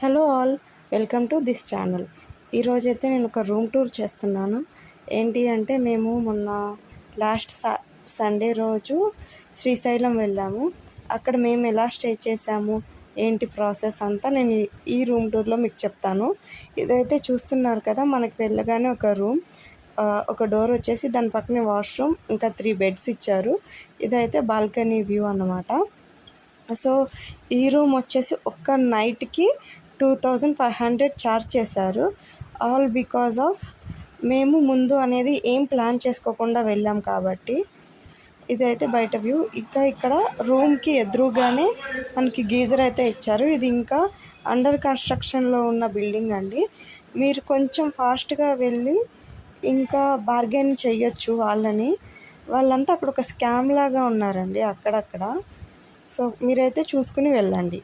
Hello all, welcome to this channel. ఈరోజైతే నేను ఒక రూమ్ టూర్ చేస్తున్నాను. ఏంటి అంటే మేము మొన్న లాస్ట్ సండే రోజు శ్రీశైలం వెళ్ళాము. అక్కడ మేము ఎలా స్టే చేసాము, ఏంటి ప్రాసెస్ అంతా నేను ఈ రూమ్ టూర్లో మీకు చెప్తాను. ఇదైతే చూస్తున్నారు కదా, మనకి వెళ్ళగానే ఒక రూమ్, ఒక డోర్ వచ్చేసి దాని పక్కనే వాష్రూమ్, ఇంకా 3 బెడ్స్ ఇచ్చారు. ఇదైతే బాల్కనీ వ్యూ అన్నమాట. సో ఈ రూమ్ వచ్చేసి ఒక్క నైట్కి 2500 ఛార్జ్ చేశారు. ఆల్ బికాజ్ ఆఫ్ మేము ముందు అనేది ఏం ప్లాన్ చేసుకోకుండా వెళ్ళాం కాబట్టి. ఇదైతే బయట వ్యూ. ఇంకా ఇక్కడ రూమ్కి ఎదురుగానే మనకి గీజర్ అయితే ఇచ్చారు. ఇది ఇంకా అండర్ కన్స్ట్రక్షన్లో ఉన్న బిల్డింగ్ అండి. మీరు కొంచెం ఫాస్ట్గా వెళ్ళి ఇంకా బార్గెన్ చేయొచ్చు వాళ్ళంతా అక్కడ ఒక స్కామ్ లాగా ఉన్నారండి అక్కడక్కడ. సో మీరైతే చూసుకుని వెళ్ళండి.